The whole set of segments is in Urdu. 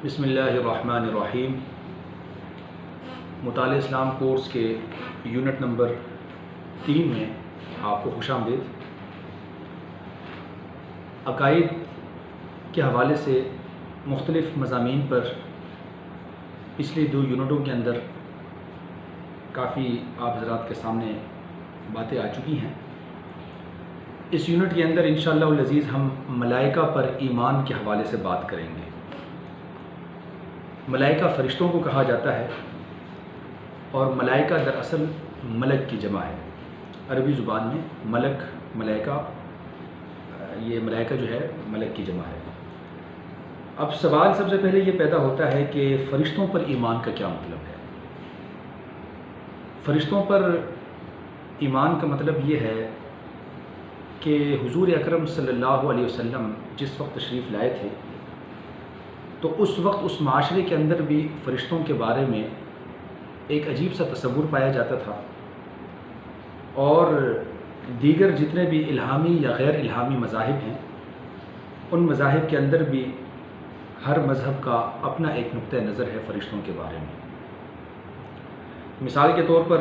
بسم اللہ الرحمن الرحیم۔ مطالعہ اسلام کورس کے یونٹ نمبر 3 میں آپ کو خوش آمدید۔ عقائد کے حوالے سے مختلف مضامین پر پچھلے 2 یونٹوں کے اندر کافی آپ حضرات کے سامنے باتیں آ چکی ہیں۔ اس یونٹ کے اندر انشاءاللہ العزیز ہم ملائکہ پر ایمان کے حوالے سے بات کریں گے۔ ملائکہ فرشتوں کو کہا جاتا ہے اور ملائکہ دراصل ملک کی جمع ہے۔ عربی زبان میں ملک، ملائکہ، یہ ملائکہ جو ہے ملک کی جمع ہے۔ اب سوال سب سے پہلے یہ پیدا ہوتا ہے کہ فرشتوں پر ایمان کا کیا مطلب ہے؟ فرشتوں پر ایمان کا مطلب یہ ہے کہ حضور اکرم صلی اللہ علیہ وسلم جس وقت تشریف لائے تھے تو اس وقت اس معاشرے کے اندر بھی فرشتوں کے بارے میں ایک عجیب سا تصور پایا جاتا تھا، اور دیگر جتنے بھی الہامی یا غیر الہامی مذاہب ہیں ان مذاہب کے اندر بھی ہر مذہب کا اپنا ایک نقطہ نظر ہے فرشتوں کے بارے میں۔ مثال کے طور پر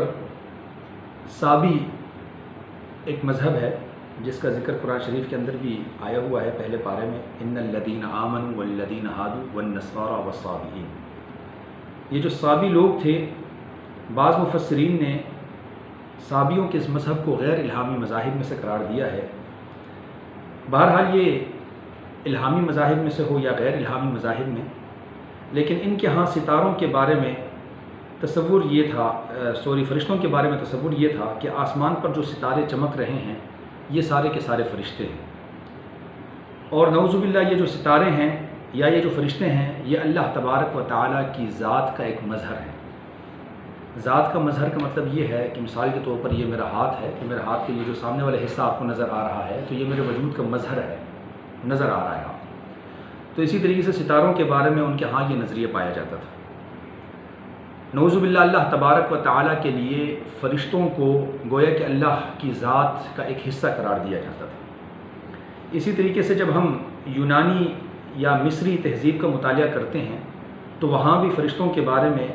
صابی ایک مذہب ہے جس کا ذکر قرآن شریف کے اندر بھی آیا ہوا ہے پہلے پارے میں، ان الذین آمنوا والذین ہادوا والنصارى والصابئین۔ یہ جو صابی لوگ تھے، بعض مفسرین نے صابیوں کے اس مذہب کو غیر الہامی مذاہب میں سے قرار دیا ہے۔ بہرحال یہ الہامی مذاہب میں سے ہو یا غیر الہامی مذاہب میں، لیکن ان کے ہاں ستاروں کے بارے میں تصور یہ تھا، فرشتوں کے بارے میں تصور یہ تھا کہ آسمان پر جو ستارے چمک رہے ہیں یہ سارے کے سارے فرشتے ہیں، اور نعوذ باللہ یہ جو ستارے ہیں یا یہ جو فرشتے ہیں یہ اللہ تبارک و تعالیٰ کی ذات کا ایک مظہر ہے۔ ذات کا مظہر کا مطلب یہ ہے کہ مثال کے طور پر یہ میرا ہاتھ ہے، کہ میرے ہاتھ کے یہ جو سامنے والا حصہ آپ کو نظر آ رہا ہے تو یہ میرے وجود کا مظہر ہے، نظر آ رہا ہے آپ کو۔ تو اسی طریقے سے ستاروں کے بارے میں ان کے ہاں یہ نظریہ پایا جاتا تھا۔ نعوذ باللہ اللہ تبارک و تعالیٰ کے لیے فرشتوں کو گویا کہ اللہ کی ذات کا ایک حصہ قرار دیا جاتا تھا۔ اسی طریقے سے جب ہم یونانی یا مصری تہذیب کا مطالعہ کرتے ہیں تو وہاں بھی فرشتوں کے بارے میں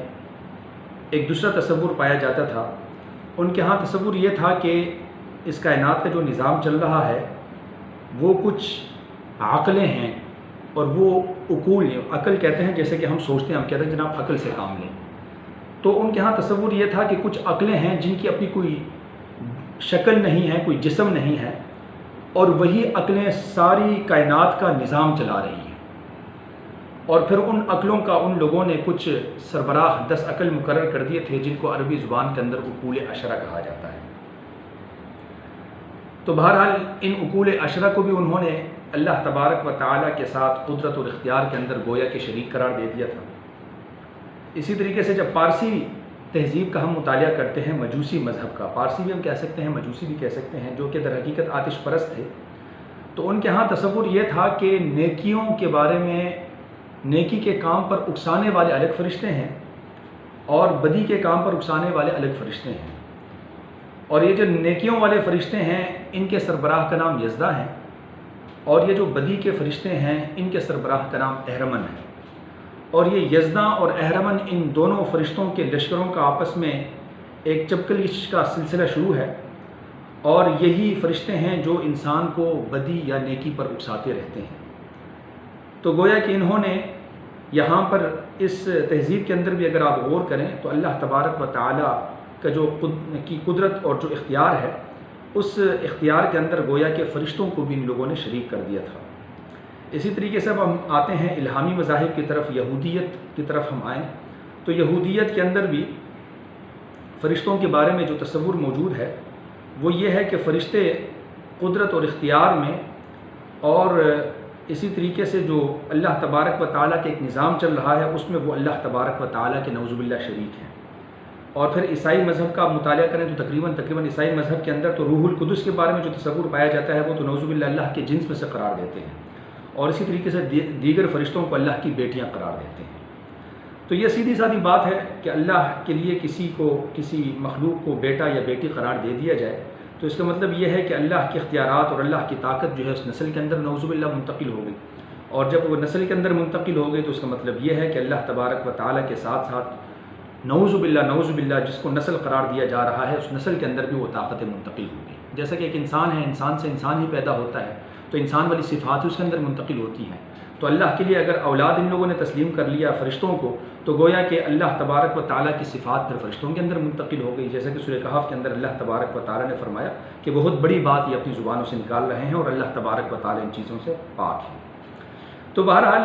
ایک دوسرا تصور پایا جاتا تھا۔ ان کے ہاں تصور یہ تھا کہ اس کائنات کا جو نظام چل رہا ہے وہ کچھ عقلیں ہیں، اور وہ عقول ہیں، عقل کہتے ہیں جیسے کہ ہم سوچتے ہیں، ہم کہتے ہیں جناب عقل سے کام لیں۔ تو ان کے ہاں تصور یہ تھا کہ کچھ عقلیں ہیں جن کی اپنی کوئی شکل نہیں ہے، کوئی جسم نہیں ہے، اور وہی عقلیں ساری کائنات کا نظام چلا رہی ہیں، اور پھر ان عقلوں کا ان لوگوں نے کچھ سربراہ 10 عقل مقرر کر دیے تھے جن کو عربی زبان کے اندر عقول عشرہ کہا جاتا ہے۔ تو بہرحال ان عقول عشرہ کو بھی انہوں نے اللہ تبارک و تعالیٰ کے ساتھ قدرت اور اختیار کے اندر گویا کہ شریک قرار دے دیا تھا۔ اسی طریقے سے جب پارسی تہذیب کا ہم مطالعہ کرتے ہیں، مجوسی مذہب کا، پارسی بھی ہم کہہ سکتے ہیں، مجوسی بھی کہہ سکتے ہیں، جو کہ در حقیقت آتش پرست تھے، تو ان کے ہاں تصور یہ تھا کہ نیکیوں کے بارے میں، نیکی کے کام پر اکسانے والے الگ فرشتے ہیں اور بدی کے کام پر اکسانے والے الگ فرشتے ہیں، اور یہ جو نیکیوں والے فرشتے ہیں ان کے سربراہ کا نام یزدہ ہیں، اور یہ جو بدی کے فرشتے ہیں ان کے سربراہ کا نام اہرمن ہے۔ اور یہ یزدہ اور اہرمن ان دونوں فرشتوں کے لشکروں کا آپس میں ایک چپکلش کا سلسلہ شروع ہے، اور یہی فرشتے ہیں جو انسان کو بدی یا نیکی پر اکساتے رہتے ہیں۔ تو گویا کہ انہوں نے یہاں پر اس تہذیب کے اندر بھی اگر آپ غور کریں تو اللہ تبارک و تعالیٰ کا جو کی قدرت اور جو اختیار ہے، اس اختیار کے اندر گویا کہ فرشتوں کو بھی ان لوگوں نے شریک کر دیا تھا۔ اسی طریقے سے اب ہم آتے ہیں الہامی مذاہب کی طرف، یہودیت کی طرف ہم آئیں تو یہودیت کے اندر بھی فرشتوں کے بارے میں جو تصور موجود ہے وہ یہ ہے کہ فرشتے قدرت اور اختیار میں، اور اسی طریقے سے جو اللہ تبارک و تعالیٰ کے ایک نظام چل رہا ہے اس میں وہ اللہ تبارک و تعالیٰ کے نعوذ باللہ شریک ہیں۔ اور پھر عیسائی مذہب کا مطالعہ کریں تو تقریباً عیسائی مذہب کے اندر تو روح القدس کے بارے میں جو تصور پایا جاتا ہے وہ تو نعوذ باللہ اللہ کے جنس میں سے قرار دیتے ہیں، اور اسی طریقے سے دیگر فرشتوں کو اللہ کی بیٹیاں قرار دیتے ہیں۔ تو یہ سیدھی سادھی بات ہے کہ اللہ کے لیے کسی مخلوق کو بیٹا یا بیٹی قرار دے دیا جائے تو اس کا مطلب یہ ہے کہ اللہ کے اختیارات اور اللہ کی طاقت جو ہے اس نسل کے اندر نعوذ باللہ منتقل ہو گئی، اور جب وہ نسل کے اندر منتقل ہو گئی تو اس کا مطلب یہ ہے کہ اللہ تبارک و تعالیٰ کے ساتھ ساتھ نعوذ باللہ جس کو نسل قرار دیا جا رہا ہے اس نسل کے اندر بھی وہ طاقتیں منتقل ہوں گی. جیسا کہ ایک انسان ہے، انسان سے انسان ہی پیدا ہوتا ہے تو انسان والی صفات اس کے اندر منتقل ہوتی ہیں. تو اللہ کے لیے اگر اولاد ان لوگوں نے تسلیم کر لیا فرشتوں کو تو گویا کہ اللہ تبارک و تعالیٰ کی صفات پھر فرشتوں کے اندر منتقل ہو گئی. جیسا کہ سورہ کہف کے اندر اللہ تبارک و تعالیٰ نے فرمایا کہ بہت بڑی بات یہ اپنی زبانوں سے نکال رہے ہیں اور اللہ تبارک و تعالیٰ ان چیزوں سے پاک ہے. تو بہرحال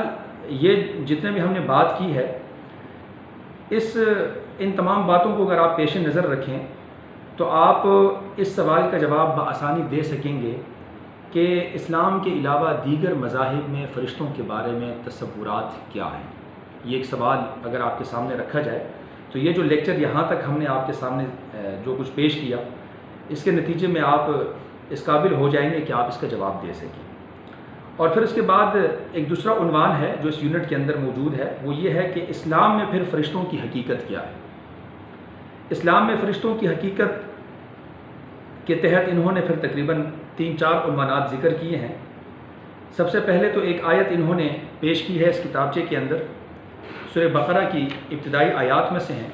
یہ جتنے بھی ہم نے بات کی ہے ان تمام باتوں کو اگر آپ پیش نظر رکھیں تو آپ اس سوال کا جواب بآسانی دے سکیں گے کہ اسلام کے علاوہ دیگر مذاہب میں فرشتوں کے بارے میں تصورات کیا ہیں. یہ ایک سوال اگر آپ کے سامنے رکھا جائے تو یہ جو لیکچر یہاں تک ہم نے آپ کے سامنے جو کچھ پیش کیا اس کے نتیجے میں آپ اس قابل ہو جائیں گے کہ آپ اس کا جواب دے سکیں. اور پھر اس کے بعد ایک دوسرا عنوان ہے جو اس یونٹ کے اندر موجود ہے، وہ یہ ہے کہ اسلام میں پھر فرشتوں کی حقیقت کیا ہے. اسلام میں فرشتوں کی حقیقت کے تحت انہوں نے پھر تقریباً 3-4 عنوانات ذکر کیے ہیں. سب سے پہلے تو ایک آیت انہوں نے پیش کی ہے اس کتابچے کے اندر، سورہ بقرہ کی ابتدائی آیات میں سے ہیں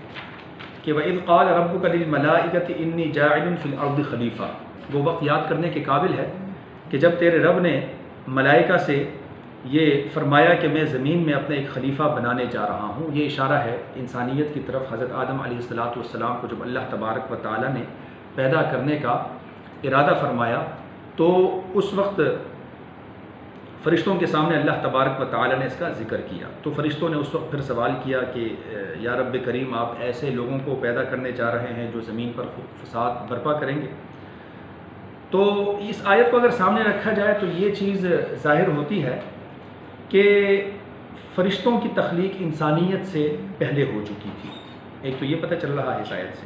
کہ وَإِذْ قَالَ رَبُّكَ لِلْمَلَائِكَةِ إِنِّي جَاعِلٌ فِي الْأَرْضِ خَلِيفَةً. وہ وقت یاد کرنے کے قابل ہے کہ جب تیرے رب نے ملائکہ سے یہ فرمایا کہ میں زمین میں اپنا ایک خلیفہ بنانے جا رہا ہوں. یہ اشارہ ہے انسانیت کی طرف. حضرت آدم علیہ السلام کو جب اللہ تبارک و تعالیٰ نے پیدا کرنے کا ارادہ فرمایا تو اس وقت فرشتوں کے سامنے اللہ تبارک و تعالیٰ نے اس کا ذکر کیا. تو فرشتوں نے اس وقت پھر سوال کیا کہ یا رب کریم آپ ایسے لوگوں کو پیدا کرنے جا رہے ہیں جو زمین پر فساد برپا کریں گے. تو اس آیت کو اگر سامنے رکھا جائے تو یہ چیز ظاہر ہوتی ہے کہ فرشتوں کی تخلیق انسانیت سے پہلے ہو چکی تھی. ایک تو یہ پتہ چل رہا ہے اس آیت سے،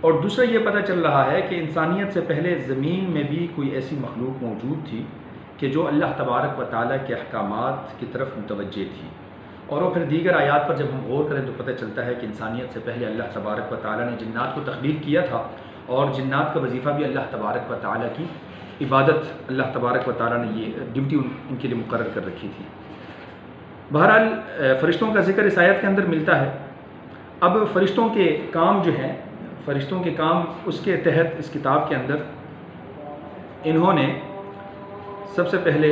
اور دوسرا یہ پتہ چل رہا ہے کہ انسانیت سے پہلے زمین میں بھی کوئی ایسی مخلوق موجود تھی کہ جو اللہ تبارک و تعالیٰ کے احکامات کی طرف متوجہ تھی. اور وہ پھر دیگر آیات پر جب ہم غور کریں تو پتہ چلتا ہے کہ انسانیت سے پہلے اللہ تبارک و تعالیٰ نے جنات کو تخلیق کیا تھا اور جنات کا وظیفہ بھی اللہ تبارک و تعالیٰ کی عبادت اللہ تبارک و تعالیٰ نے یہ ڈیوٹی ان کے لیے مقرر کر رکھی تھی. بہرحال فرشتوں کا ذکر اس آیت کے اندر ملتا ہے. اب فرشتوں کے کام جو ہیں، فرشتوں کے کام اس کے تحت اس کتاب کے اندر انہوں نے سب سے پہلے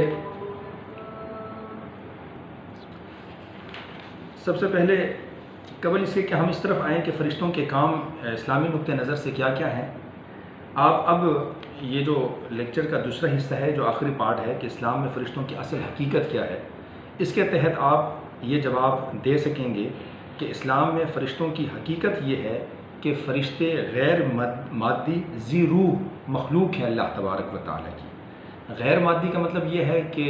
قبل اس کے کہ ہم اس طرف آئیں کہ فرشتوں کے کام اسلامی نقطہ نظر سے کیا کیا ہیں، آپ اب یہ جو لیکچر کا دوسرا حصہ ہے جو آخری پارٹ ہے کہ اسلام میں فرشتوں کی اصل حقیقت کیا ہے، اس کے تحت آپ یہ جواب دے سکیں گے کہ اسلام میں فرشتوں کی حقیقت یہ ہے کہ فرشتے غیر مادی ذی روح مخلوق ہیں اللہ تبارک و تعالیٰ کی. غیر مادی کا مطلب یہ ہے کہ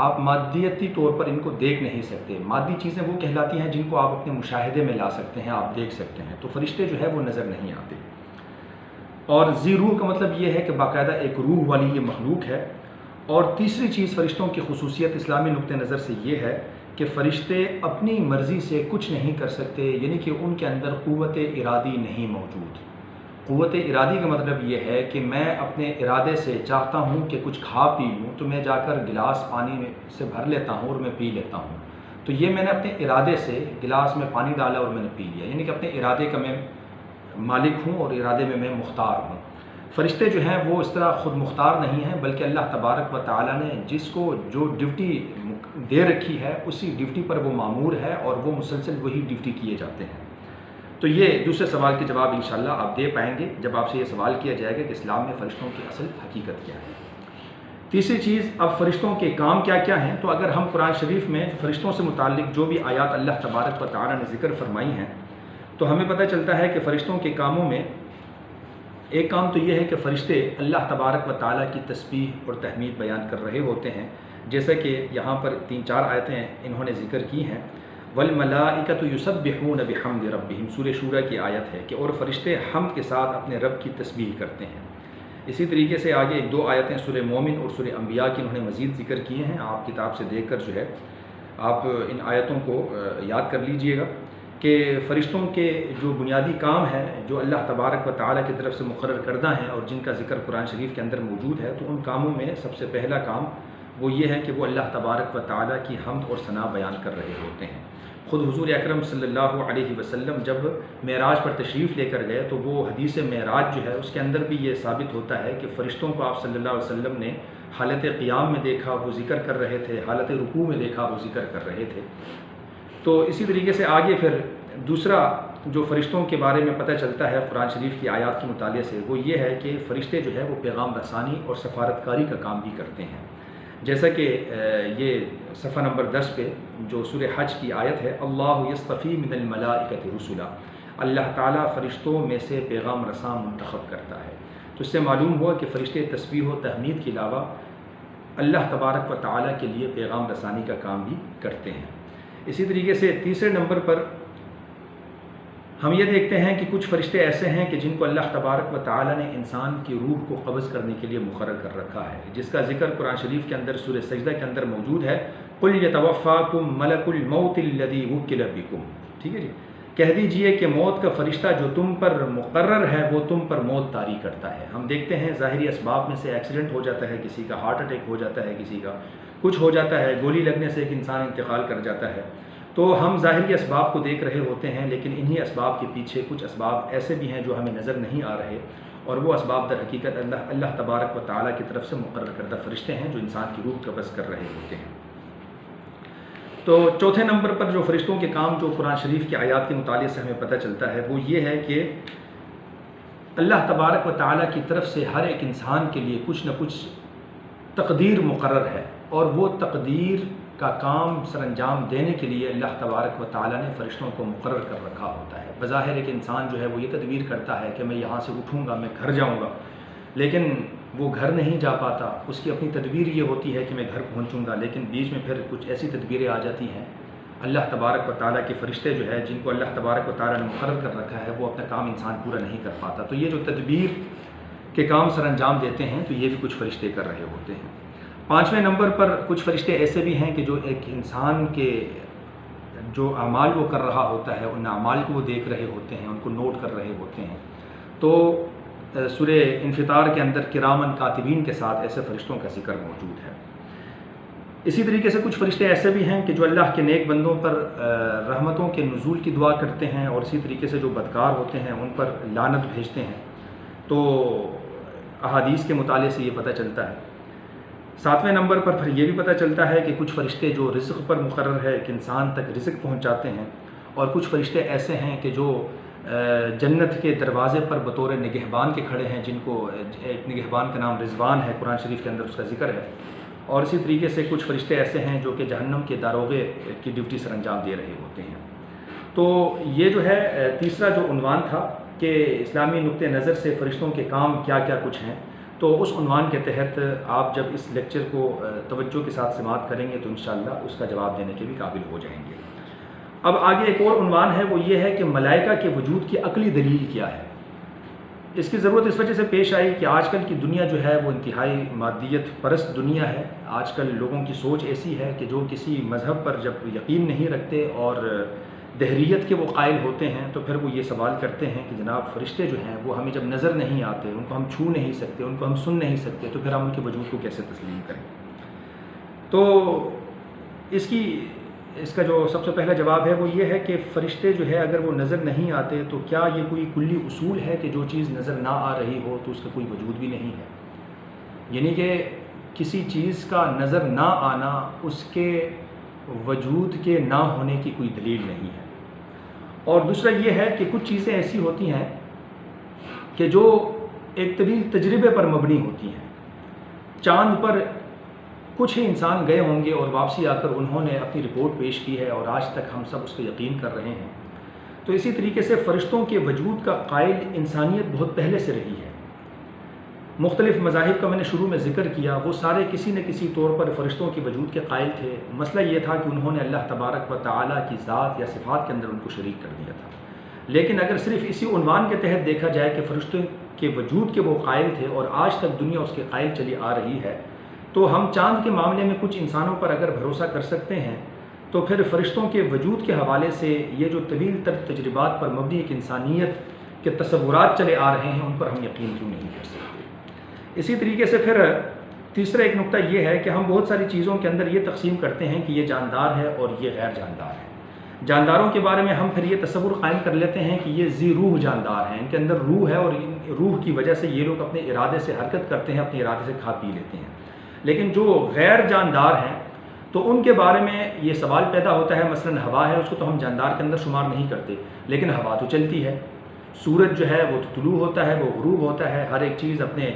آپ مادیتی طور پر ان کو دیکھ نہیں سکتے. مادی چیزیں وہ کہلاتی ہیں جن کو آپ اپنے مشاہدے میں لا سکتے ہیں، آپ دیکھ سکتے ہیں. تو فرشتے جو ہے وہ نظر نہیں آتے. اور ذی روح کا مطلب یہ ہے کہ باقاعدہ ایک روح والی یہ مخلوق ہے. اور تیسری چیز فرشتوں کی خصوصیت اسلامی نقطہ نظر سے یہ ہے کہ فرشتے اپنی مرضی سے کچھ نہیں کر سکتے، یعنی کہ ان کے اندر قوت ارادی نہیں موجود. قوت ارادی کا مطلب یہ ہے کہ میں اپنے ارادے سے چاہتا ہوں کہ کچھ کھا پی لوں تو میں جا کر گلاس پانی سے بھر لیتا ہوں اور میں پی لیتا ہوں. تو یہ میں نے اپنے ارادے سے گلاس میں پانی ڈالا اور میں نے پی لیا، یعنی کہ اپنے ارادے کا میں مالک ہوں اور ارادے میں میں مختار ہوں. فرشتے جو ہیں وہ اس طرح خود مختار نہیں ہیں، بلکہ اللہ تبارک و تعالیٰ نے جس کو جو ڈیوٹی دے رکھی ہے اسی ڈیوٹی پر وہ مامور ہے اور وہ مسلسل وہی ڈیوٹی کیے جاتے ہیں. تو یہ دوسرے سوال کے جواب انشاءاللہ آپ دے پائیں گے جب آپ سے یہ سوال کیا جائے گا کہ اسلام میں فرشتوں کی اصل حقیقت کیا ہے. تیسری چیز، اب فرشتوں کے کام کیا کیا ہیں. تو اگر ہم قرآن شریف میں فرشتوں سے متعلق جو بھی آیات اللہ تبارک و تعالیٰ نے ذکر فرمائی ہیں تو ہمیں پتہ چلتا ہے کہ فرشتوں کے کاموں میں ایک کام تو یہ ہے کہ فرشتے اللہ تبارک و تعالیٰ کی تسبیح اور تحمید بیان کر رہے ہوتے ہیں، جیسا کہ یہاں پر 3-4 آیتیں انہوں نے ذکر کی ہیں. والملائکۃ یسبحون بحمد ربہم، سورہ شورى کی آیت ہے کہ اور فرشتے حمد کے ساتھ اپنے رب کی تسبیح کرتے ہیں. اسی طریقے سے آگے 1-2 آیتیں سورہ مومن اور سورہ انبیاء کی انہوں نے مزید ذکر کیے ہیں. آپ کتاب سے دیکھ کر جو ہے آپ ان آیتوں کو یاد کر لیجئے گا کہ فرشتوں کے جو بنیادی کام ہیں جو اللہ تبارک و تعالیٰ کی طرف سے مقرر کردہ ہیں اور جن کا ذکر قرآن شریف کے اندر موجود ہے، تو ان کاموں میں سب سے پہلا کام وہ یہ ہے کہ وہ اللہ تبارک و تعالیٰ کی حمد اور ثنا بیان کر رہے ہوتے ہیں۔ خود حضور اکرم صلی اللہ علیہ وسلم جب معراج پر تشریف لے کر گئے تو وہ حدیث معراج جو ہے اس کے اندر بھی یہ ثابت ہوتا ہے کہ فرشتوں کو آپ صلی اللہ علیہ وسلم نے حالت قیام میں دیکھا، وہ ذکر کر رہے تھے، حالت رکوع میں دیکھا، وہ ذکر کر رہے تھے۔ تو اسی طریقے سے آگے پھر دوسرا جو فرشتوں کے بارے میں پتہ چلتا ہے قرآن شریف کی آیات کے مطالعے سے، وہ یہ ہے کہ فرشتے جو ہے وہ پیغام رسانی اور سفارتکاری کا کام بھی کرتے ہیں، جیسا کہ یہ صفحہ نمبر 10 پہ جو سورہ حج کی آیت ہے، اللہ یصطفی من الملائکۃ رسلا، اللہ تعالیٰ فرشتوں میں سے پیغام رساں منتخب کرتا ہے۔ تو اس سے معلوم ہوا کہ فرشتے تسبیح و تحمید کے علاوہ اللہ تبارک و تعالیٰ کے لیے پیغام رسانی کا کام بھی کرتے ہیں۔ اسی طریقے سے تیسرے نمبر پر ہم یہ دیکھتے ہیں کہ کچھ فرشتے ایسے ہیں کہ جن کو اللہ تبارک و تعالیٰ نے انسان کی روح کو قبض کرنے کے لیے مقرر کر رکھا ہے، جس کا ذکر قرآن شریف کے اندر سورہ سجدہ کے اندر موجود ہے، قُلْ يَتَوَفَّاكُم مَلَكُ الْمَوْتِ الَّذِي وُكِّلَ بِكُم۔ ٹھیک ہے جی، کہہ دیجئے کہ موت کا فرشتہ جو تم پر مقرر ہے وہ تم پر موت طاری کرتا ہے۔ ہم دیکھتے ہیں ظاہری اسباب میں سے ایکسیڈنٹ ہو جاتا ہے، کسی کا ہارٹ اٹیک ہو جاتا ہے، کسی کا کچھ ہو جاتا ہے، گولی لگنے سے ایک انسان انتقال کر جاتا ہے۔ تو ہم ظاہری اسباب کو دیکھ رہے ہوتے ہیں، لیکن انہی اسباب کے پیچھے کچھ اسباب ایسے بھی ہیں جو ہمیں نظر نہیں آ رہے، اور وہ اسباب در حقیقت اللہ تبارک و تعالیٰ کی طرف سے مقرر کردہ فرشتے ہیں جو انسان کی روح قبض کر رہے ہوتے ہیں۔ تو چوتھے نمبر پر جو فرشتوں کے کام جو قرآن شریف کی آیات کے مطالعے سے ہمیں پتہ چلتا ہے وہ یہ ہے کہ اللہ تبارک و تعالیٰ کی طرف سے ہر ایک انسان کے لیے کچھ نہ کچھ تقدیر مقرر ہے، اور وہ تقدیر کا کام سر انجام دینے کے لیے اللہ تبارک و تعالیٰ نے فرشتوں کو مقرر کر رکھا ہوتا ہے۔ بظاہر ایک انسان جو ہے وہ یہ تدبیر کرتا ہے کہ میں یہاں سے اٹھوں گا، میں گھر جاؤں گا، لیکن وہ گھر نہیں جا پاتا۔ اس کی اپنی تدبیر یہ ہوتی ہے کہ میں گھر پہنچوں گا، لیکن بیچ میں پھر کچھ ایسی تدبیریں آ جاتی ہیں۔ اللہ تبارک و تعالیٰ کے فرشتے جو ہے جن کو اللہ تبارک و تعالیٰ نے مقرر کر رکھا ہے وہ اپنا کام انسان پورا نہیں کر پاتا۔ تو یہ جو تدبیر کے کام سر انجام دیتے ہیں تو یہ بھی کچھ فرشتے کر رہے ہوتے ہیں۔ پانچویں نمبر پر کچھ فرشتے ایسے بھی ہیں کہ جو ایک انسان کے جو اعمال وہ کر رہا ہوتا ہے ان اعمال کو وہ دیکھ رہے ہوتے ہیں، ان کو نوٹ کر رہے ہوتے ہیں۔ تو سورہ انفطار کے اندر کرامن کاتبین کے ساتھ ایسے فرشتوں کا ذکر موجود ہے۔ اسی طریقے سے کچھ فرشتے ایسے بھی ہیں کہ جو اللہ کے نیک بندوں پر رحمتوں کے نزول کی دعا کرتے ہیں، اور اسی طریقے سے جو بدکار ہوتے ہیں ان پر لعنت بھیجتے ہیں۔ تو احادیث کے مطالعے سے یہ پتہ چلتا ہے۔ ساتویں نمبر پر پھر یہ بھی پتہ چلتا ہے کہ کچھ فرشتے جو رزق پر مقرر ہے کہ انسان تک رزق پہنچاتے ہیں، اور کچھ فرشتے ایسے ہیں کہ جو جنت کے دروازے پر بطور نگہبان کے کھڑے ہیں، جن کو ایک نگہبان کا نام رضوان ہے، قرآن شریف کے اندر اس کا ذکر ہے۔ اور اسی طریقے سے کچھ فرشتے ایسے ہیں جو کہ جہنم کے داروغے کی ڈیوٹی سر انجام دے رہے ہوتے ہیں۔ تو یہ جو ہے تیسرا جو عنوان تھا کہ اسلامی نقطہ نظر سے فرشتوں کے کام کیا کیا کچھ ہیں، تو اس عنوان کے تحت آپ جب اس لیکچر کو توجہ کے ساتھ سماعت کریں گے تو انشاءاللہ اس کا جواب دینے کے بھی قابل ہو جائیں گے۔ اب آگے ایک اور عنوان ہے، وہ یہ ہے کہ ملائکہ کے وجود کی عقلی دلیل کیا ہے۔ اس کی ضرورت اس وجہ سے پیش آئی کہ آج کل کی دنیا جو ہے وہ انتہائی مادیت پرست دنیا ہے۔ آج کل لوگوں کی سوچ ایسی ہے کہ جو کسی مذہب پر جب یقین نہیں رکھتے اور دہریت کے وہ قائل ہوتے ہیں تو پھر وہ یہ سوال کرتے ہیں کہ جناب فرشتے جو ہیں وہ ہمیں جب نظر نہیں آتے، ان کو ہم چھو نہیں سکتے، ان کو ہم سن نہیں سکتے، تو پھر ہم ان کے وجود کو کیسے تسلیم کریں۔ تو اس کا جو سب سے پہلا جواب ہے وہ یہ ہے کہ فرشتے جو ہے اگر وہ نظر نہیں آتے تو کیا یہ کوئی کلی اصول ہے کہ جو چیز نظر نہ آ رہی ہو تو اس کا کوئی وجود بھی نہیں ہے؟ یعنی کہ کسی چیز کا نظر نہ آنا اس کے وجود کے نہ ہونے کی کوئی دلیل نہیں ہے۔ اور دوسرا یہ ہے کہ کچھ چیزیں ایسی ہوتی ہیں کہ جو ایک طویل تجربے پر مبنی ہوتی ہیں۔ چاند پر کچھ ہی انسان گئے ہوں گے اور واپسی آ کر انہوں نے اپنی رپورٹ پیش کی ہے، اور آج تک ہم سب اس پہ یقین کر رہے ہیں۔ تو اسی طریقے سے فرشتوں کے وجود کا قائل انسانیت بہت پہلے سے رہی ہے۔ مختلف مذاہب کا میں نے شروع میں ذکر کیا، وہ سارے کسی نہ کسی طور پر فرشتوں کے وجود کے قائل تھے۔ مسئلہ یہ تھا کہ انہوں نے اللہ تبارک و تعالیٰ کی ذات یا صفات کے اندر ان کو شریک کر دیا تھا۔ لیکن اگر صرف اسی عنوان کے تحت دیکھا جائے کہ فرشتوں کے وجود کے وہ قائل تھے اور آج تک دنیا اس کے قائل چلی آ رہی ہے، تو ہم چاند کے معاملے میں کچھ انسانوں پر اگر بھروسہ کر سکتے ہیں تو پھر فرشتوں کے وجود کے حوالے سے یہ جو طویل تر تجربات پر مبنی ایک انسانیت کے تصورات چلے آ رہے ہیں ان پر ہم یقین کیوں نہیں کر سکتے۔ اسی طریقے سے پھر تیسرا ایک نقطہ یہ ہے کہ ہم بہت ساری چیزوں کے اندر یہ تقسیم کرتے ہیں کہ یہ جاندار ہے اور یہ غیر جاندار ہے۔ جانداروں کے بارے میں ہم پھر یہ تصور قائم کر لیتے ہیں کہ یہ ذی روح جاندار ہیں، ان کے اندر روح ہے اور روح کی وجہ سے یہ لوگ اپنے ارادے سے حرکت کرتے ہیں، اپنے ارادے سے کھا پی لیتے ہیں۔ لیکن جو غیر جاندار ہیں تو ان کے بارے میں یہ سوال پیدا ہوتا ہے، مثلا ہوا ہے، اس کو تو ہم جاندار کے اندر شمار نہیں کرتے، لیکن ہوا تو چلتی ہے، سورج جو ہے وہ تو طلوع ہوتا ہے، وہ غروب ہوتا ہے، ہر ایک چیز اپنے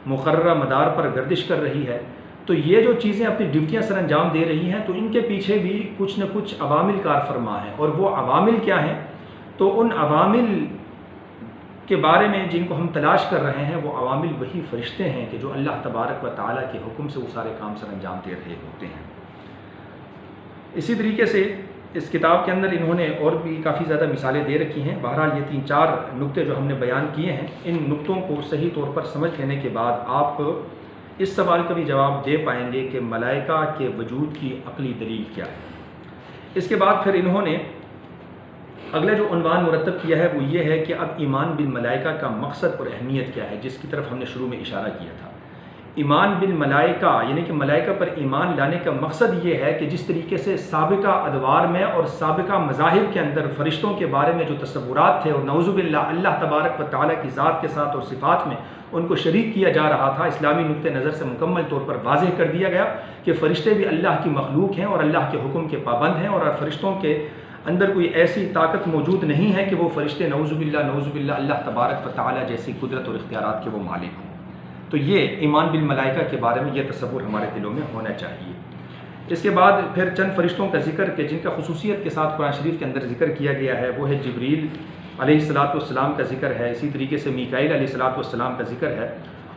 مقررہ مدار پر گردش کر رہی ہے۔ تو یہ جو چیزیں اپنی ڈیوٹیاں سر انجام دے رہی ہیں تو ان کے پیچھے بھی کچھ نہ کچھ عوامل کار فرما ہیں، اور وہ عوامل کیا ہیں؟ تو ان عوامل کے بارے میں جن کو ہم تلاش کر رہے ہیں وہ عوامل وہی فرشتے ہیں کہ جو اللہ تبارک و تعالیٰ کے حکم سے وہ سارے کام سر انجام دے رہے ہوتے ہیں۔ اسی طریقے سے اس کتاب کے اندر انہوں نے اور بھی کافی زیادہ مثالیں دے رکھی ہیں۔ بہرحال یہ 3-4 نقطے جو ہم نے بیان کیے ہیں، ان نقطوں کو صحیح طور پر سمجھ لینے کے بعد آپ اس سوال کا بھی جواب دے پائیں گے کہ ملائکہ کے وجود کی عقلی دلیل کیا ہے۔ اس کے بعد پھر انہوں نے اگلا جو عنوان مرتب کیا ہے وہ یہ ہے کہ اب ایمان بالملائکہ کا مقصد اور اہمیت کیا ہے، جس کی طرف ہم نے شروع میں اشارہ کیا تھا۔ ایمان بالملائکہ یعنی کہ ملائکہ پر ایمان لانے کا مقصد یہ ہے کہ جس طریقے سے سابقہ ادوار میں اور سابقہ مذاہب کے اندر فرشتوں کے بارے میں جو تصورات تھے اور نعوذ باللہ اللہ تبارک و تعالیٰ کی ذات کے ساتھ اور صفات میں ان کو شریک کیا جا رہا تھا، اسلامی نقطہ نظر سے مکمل طور پر واضح کر دیا گیا کہ فرشتے بھی اللہ کی مخلوق ہیں اور اللہ کے حکم کے پابند ہیں، اور فرشتوں کے اندر کوئی ایسی طاقت موجود نہیں ہے کہ وہ فرشتے نعوذ باللہ اللہ تبارک و تعالیٰ جیسی قدرت اور اختیارات کے وہ مالک ہوں۔ تو یہ ایمان بالملائکہ کے بارے میں یہ تصور ہمارے دلوں میں ہونا چاہیے۔ اس کے بعد پھر چند فرشتوں کا ذکر کہ جن کا خصوصیت کے ساتھ قرآن شریف کے اندر ذکر کیا گیا ہے، وہ ہے جبریل علیہ السلام کا ذکر ہے، اسی طریقے سے میکائیل علیہ السلام کا ذکر ہے،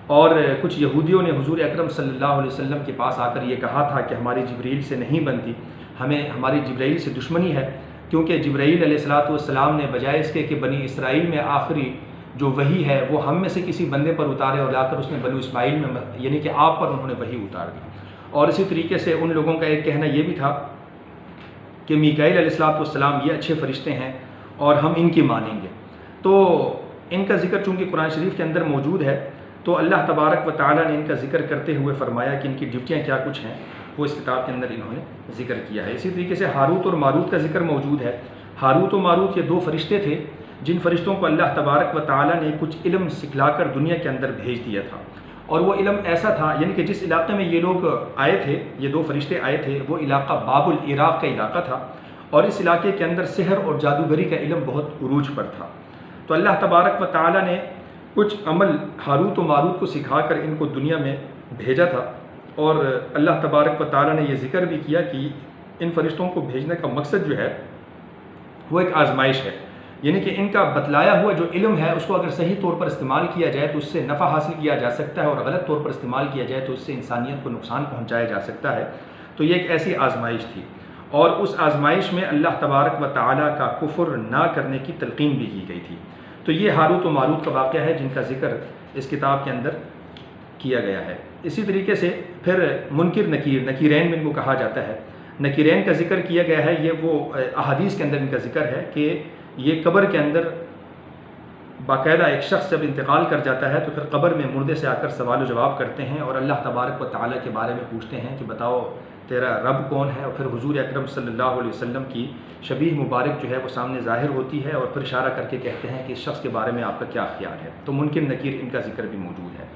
اور کچھ یہودیوں نے حضور اکرم صلی اللہ علیہ وسلم کے پاس آ کر یہ کہا تھا کہ ہماری جبریل سے نہیں بنتی، ہمیں ہماری جبریل سے دشمنی ہے، کیونکہ جبریل علیہ السلام نے بجائے اس کے کہ بنی اسرائیل میں آخری جو وحی ہے وہ ہم میں سے کسی بندے پر اتارے اور لا کر اس نے بنو اسماعیل میں یعنی کہ آپ پر انہوں نے وحی اتار دی۔ اور اسی طریقے سے ان لوگوں کا ایک کہنا یہ بھی تھا کہ میکائیل علیہ السلام یہ اچھے فرشتے ہیں اور ہم ان کی مانیں گے۔ تو ان کا ذکر چونکہ قرآن شریف کے اندر موجود ہے تو اللہ تبارک و تعالیٰ نے ان کا ذکر کرتے ہوئے فرمایا کہ ان کی ڈیوٹیاں کیا کچھ ہیں، وہ اس کتاب کے اندر انہوں نے ذکر کیا ہے۔ اسی طریقے سے ہاروت اور ماروت کا ذکر موجود ہے۔ ہاروت و ماروت یہ 2 فرشتے تھے جن فرشتوں کو اللہ تبارک و تعالیٰ نے کچھ علم سکھلا کر دنیا کے اندر بھیج دیا تھا، اور وہ علم ایسا تھا یعنی کہ جس علاقے میں یہ لوگ آئے تھے، یہ 2 فرشتے آئے تھے، وہ علاقہ باب العراق کا علاقہ تھا، اور اس علاقے کے اندر سحر اور جادوگری کا علم بہت عروج پر تھا۔ تو اللہ تبارک و تعالیٰ نے کچھ عمل ہاروت و ماروت کو سکھا کر ان کو دنیا میں بھیجا تھا، اور اللہ تبارک و تعالیٰ نے یہ ذکر بھی کیا کہ ان فرشتوں کو بھیجنے کا مقصد جو ہے وہ ایک آزمائش ہے، یعنی کہ ان کا بتلایا ہوا جو علم ہے اس کو اگر صحیح طور پر استعمال کیا جائے تو اس سے نفع حاصل کیا جا سکتا ہے، اور غلط طور پر استعمال کیا جائے تو اس سے انسانیت کو نقصان پہنچایا جا سکتا ہے۔ تو یہ ایک ایسی آزمائش تھی، اور اس آزمائش میں اللہ تبارک و تعالیٰ کا کفر نہ کرنے کی تلقین بھی کی گئی تھی۔ تو یہ ہاروت و ماروت کا واقعہ ہے جن کا ذکر اس کتاب کے اندر کیا گیا ہے۔ اسی طریقے سے پھر منکر نکیرین میں ان کو کہا جاتا ہے۔ نکیرین کا ذکر کیا گیا ہے، یہ وہ احادیث کے اندر ان کا ذکر ہے کہ یہ قبر کے اندر باقاعدہ ایک شخص جب انتقال کر جاتا ہے تو پھر قبر میں مردے سے آ کر سوال و جواب کرتے ہیں اور اللہ تبارک و تعالیٰ کے بارے میں پوچھتے ہیں کہ بتاؤ تیرا رب کون ہے، اور پھر حضور اکرم صلی اللہ علیہ وسلم کی شبیہ مبارک جو ہے وہ سامنے ظاہر ہوتی ہے، اور پھر اشارہ کر کے کہتے ہیں کہ اس شخص کے بارے میں آپ کا کیا خیال ہے۔ تو منکر نکیر ان کا ذکر بھی موجود ہے۔